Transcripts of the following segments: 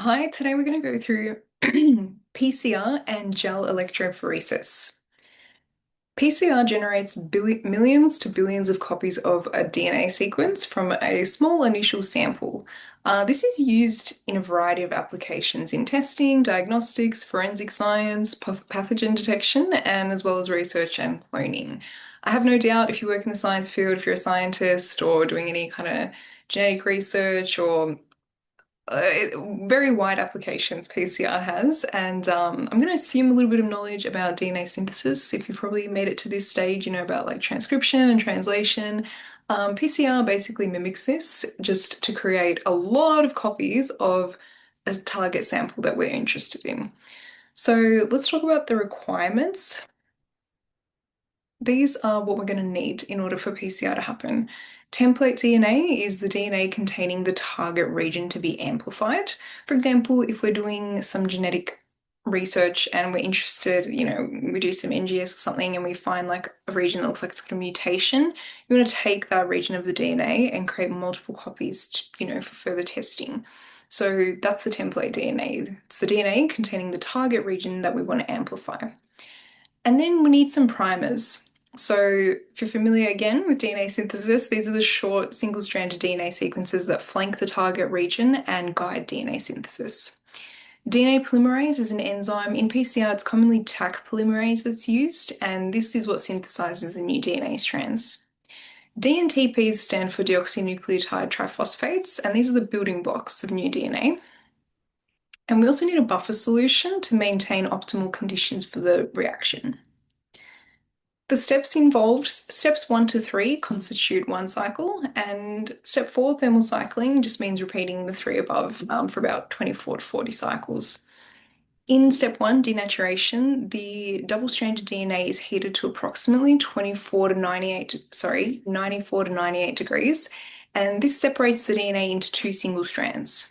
Hi, today we're going to go through PCR and gel electrophoresis. PCR generates millions to billions of copies of a DNA sequence from a small initial sample. This is used in a variety of applications in testing, diagnostics, forensic science, pathogen detection, and as well as research and cloning. I have no doubt if you work in the science field, if you're a scientist or doing any kind of genetic research or very wide applications PCR has, and I'm going to assume a little bit of knowledge about DNA synthesis. If you've probably made it to this stage, you know about like transcription and translation. PCR basically mimics this just to create a lot of copies of a target sample that we're interested in. So let's talk about the requirements. These are what we're going to need in order for PCR to happen. Template DNA is the DNA containing the target region to be amplified. For example, if we're doing some genetic research and we're interested, we do some NGS or something and we find like a region that looks like it's got a mutation, you want to take that region of the DNA and create multiple copies, for further testing. So that's the template DNA. It's the DNA containing the target region that we want to amplify. And then we need some primers. So if you're familiar again with DNA synthesis, these are the short single-stranded DNA sequences that flank the target region and guide DNA synthesis. DNA polymerase is an enzyme. In PCR, it's commonly Taq polymerase that's used, and this is what synthesizes the new DNA strands. DNTPs stand for deoxynucleotide triphosphates, and these are the building blocks of new DNA. And we also need a buffer solution to maintain optimal conditions for the reaction. The steps involved, steps 1 to 3 constitute one cycle, and step 4, thermal cycling, just means repeating the three above for about 24 to 40 cycles. In step 1, denaturation, the double-stranded DNA is heated to approximately 94 to 98 degrees, and this separates the DNA into two single strands.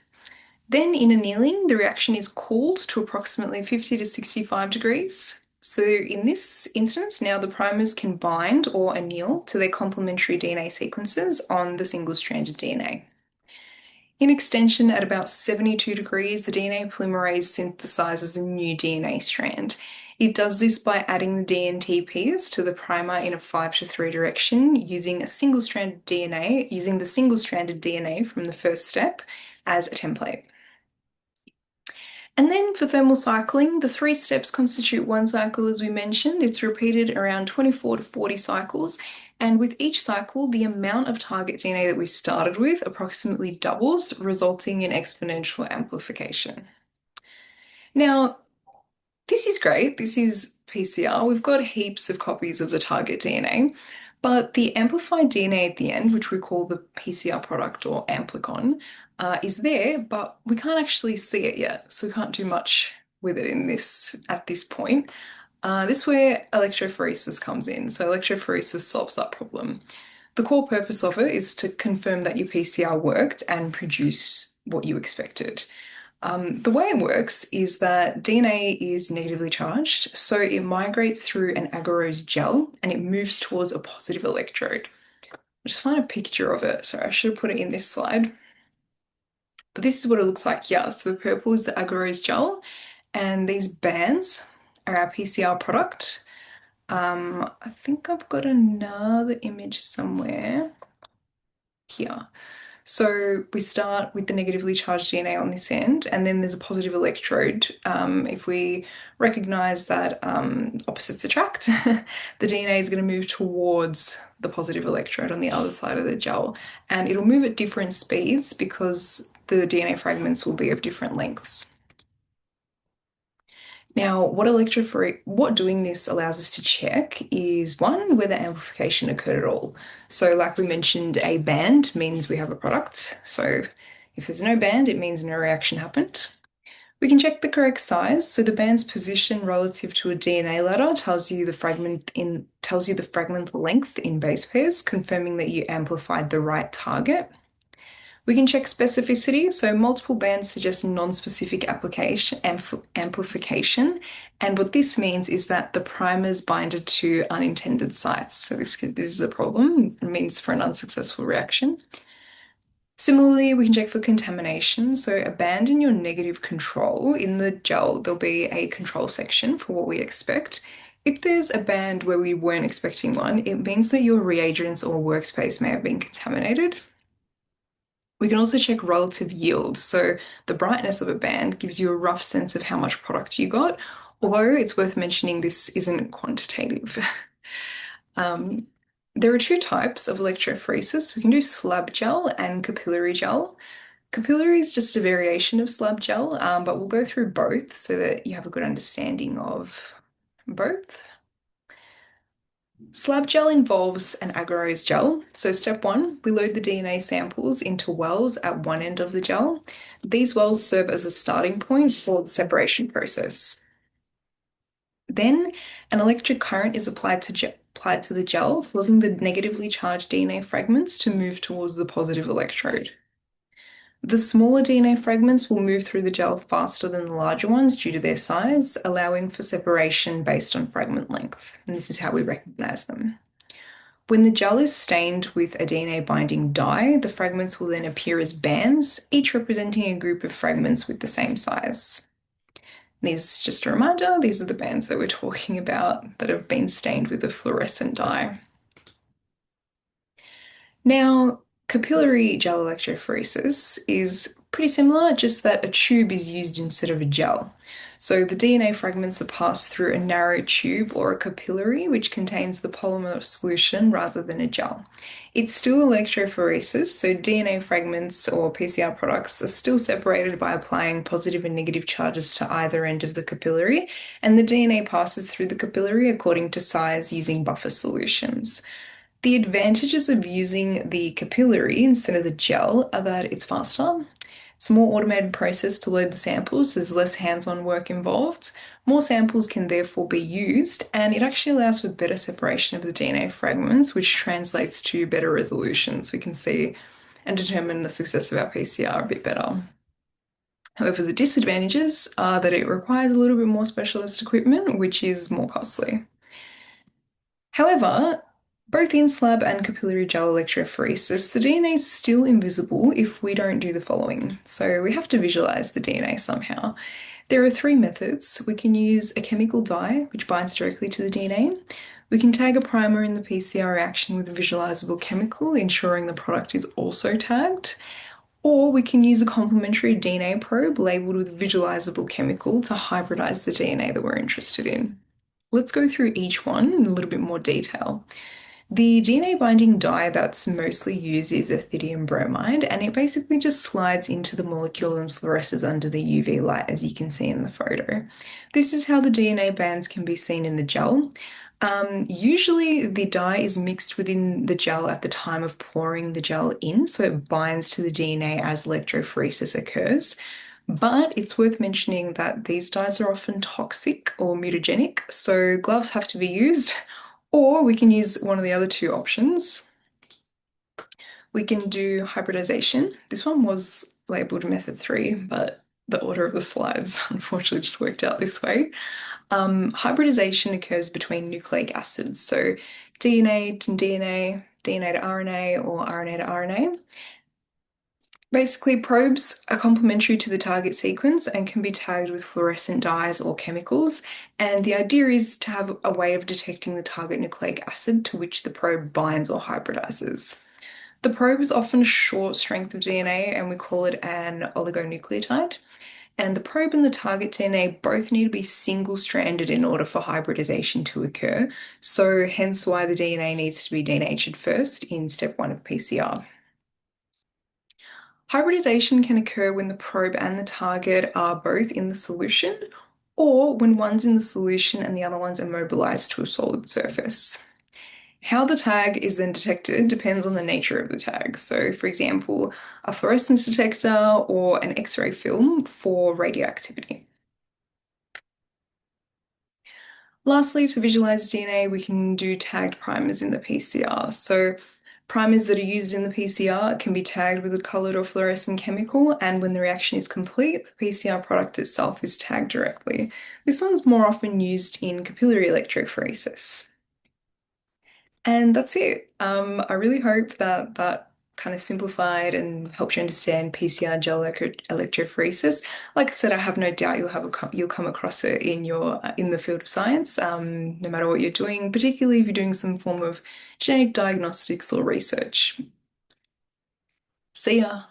Then in annealing, the reaction is cooled to approximately 50 to 65 degrees. So in this instance, now the primers can bind or anneal to their complementary DNA sequences on the single-stranded DNA. In extension, at about 72 degrees, the DNA polymerase synthesizes a new DNA strand. It does this by adding the DNTPs to the primer in a 5 to 3 direction using the single-stranded DNA from the first step as a template. And then for thermal cycling, the 3 steps constitute one cycle, as we mentioned. It's repeated around 24 to 40 cycles. And with each cycle, the amount of target DNA that we started with approximately doubles, resulting in exponential amplification. Now, this is great. This is PCR. We've got heaps of copies of the target DNA, but the amplified DNA at the end, which we call the PCR product or amplicon, is there, but we can't actually see it yet, so we can't do much with it at this point. This is where electrophoresis comes in. So electrophoresis solves that problem. The core purpose of it is to confirm that your PCR worked and produce what you expected. The way it works is that DNA is negatively charged, so it migrates through an agarose gel and it moves towards a positive electrode. I'll just find a picture of it. Sorry, I should have put it in this slide. But this is what it looks like here. So the purple is the agarose gel, and these bands are our PCR product. I think I've got another image somewhere here. So we start with the negatively charged DNA on this end, and then there's a positive electrode. If we recognize that opposites attract, the DNA is going to move towards the positive electrode on the other side of the gel, and it'll move at different speeds because the DNA fragments will be of different lengths. Now, what doing this allows us to check is one, whether amplification occurred at all. So like we mentioned, a band means we have a product. So if there's no band, it means no reaction happened. We can check the correct size. So the band's position relative to a DNA ladder tells you the fragment length in base pairs, confirming that you amplified the right target. We can check specificity, so multiple bands suggest non-specific amplification, and what this means is that the primers binded to unintended sites. So this is a problem. It means for an unsuccessful reaction. Similarly, we can check for contamination. So a band in your negative control in the gel, there'll be a control section for what we expect. If there's a band where we weren't expecting one, it means that your reagents or workspace may have been contaminated. We can also check relative yield. So the brightness of a band gives you a rough sense of how much product you got, although it's worth mentioning this isn't quantitative. Um, there are two types of electrophoresis. We can do slab gel and capillary gel. Capillary is just a variation of slab gel, but we'll go through both so that you have a good understanding of both. Slab gel involves an agarose gel. So step one, we load the DNA samples into wells at one end of the gel. These wells serve as a starting point for the separation process. Then an electric current is applied to the gel, causing the negatively charged DNA fragments to move towards the positive electrode. The smaller DNA fragments will move through the gel faster than the larger ones due to their size, allowing for separation based on fragment length. And this is how we recognize them. When the gel is stained with a DNA binding dye, the fragments will then appear as bands, each representing a group of fragments with the same size. These, just a reminder, these are the bands that we're talking about that have been stained with a fluorescent dye. Now, capillary gel electrophoresis is pretty similar, just that a tube is used instead of a gel. So the DNA fragments are passed through a narrow tube or a capillary, which contains the polymer solution rather than a gel. It's still electrophoresis, so DNA fragments or PCR products are still separated by applying positive and negative charges to either end of the capillary, and the DNA passes through the capillary according to size using buffer solutions. The advantages of using the capillary instead of the gel are that it's faster. It's a more automated process to load the samples, so there's less hands-on work involved. More samples can therefore be used, and it actually allows for better separation of the DNA fragments, which translates to better resolutions. We can see and determine the success of our PCR a bit better. However, the disadvantages are that it requires a little bit more specialist equipment, which is more costly. However, both in slab and capillary gel electrophoresis, the DNA is still invisible if we don't do the following. So we have to visualize the DNA somehow. There are three methods. We can use a chemical dye, which binds directly to the DNA. We can tag a primer in the PCR reaction with a visualizable chemical, ensuring the product is also tagged. Or we can use a complementary DNA probe labeled with visualizable chemical to hybridize the DNA that we're interested in. Let's go through each one in a little bit more detail. The DNA binding dye that's mostly used is ethidium bromide, and it basically just slides into the molecule and fluoresces under the UV light, as you can see in the photo. This is how the DNA bands can be seen in the gel. Usually the dye is mixed within the gel at the time of pouring the gel in, so it binds to the DNA as electrophoresis occurs. But it's worth mentioning that these dyes are often toxic or mutagenic, so gloves have to be used, or we can use one of the other two options. We can do hybridization. This one was labeled method 3, but the order of the slides unfortunately just worked out this way. Hybridization occurs between nucleic acids, so DNA to DNA, DNA to RNA, or RNA to RNA. Basically, probes are complementary to the target sequence and can be tagged with fluorescent dyes or chemicals. And the idea is to have a way of detecting the target nucleic acid to which the probe binds or hybridizes. The probe is often a short strength of DNA, and we call it an oligonucleotide. And the probe and the target DNA both need to be single-stranded in order for hybridization to occur. So hence why the DNA needs to be denatured first in step 1 of PCR. Hybridization can occur when the probe and the target are both in the solution, or when one's in the solution and the other one's immobilized to a solid surface. How the tag is then detected depends on the nature of the tag. So, for example, a fluorescence detector or an X-ray film for radioactivity. Lastly, to visualize DNA, we can do tagged primers in the PCR. So primers that are used in the PCR can be tagged with a colored or fluorescent chemical, and when the reaction is complete, the PCR product itself is tagged directly. This one's more often used in capillary electrophoresis. And that's it. I really hope that kind of simplified and helped you understand PCR gel electrophoresis. Like I said, I have no doubt you'll come across it in your in the field of science, no matter what you're doing, particularly if you're doing some form of genetic diagnostics or research. See ya.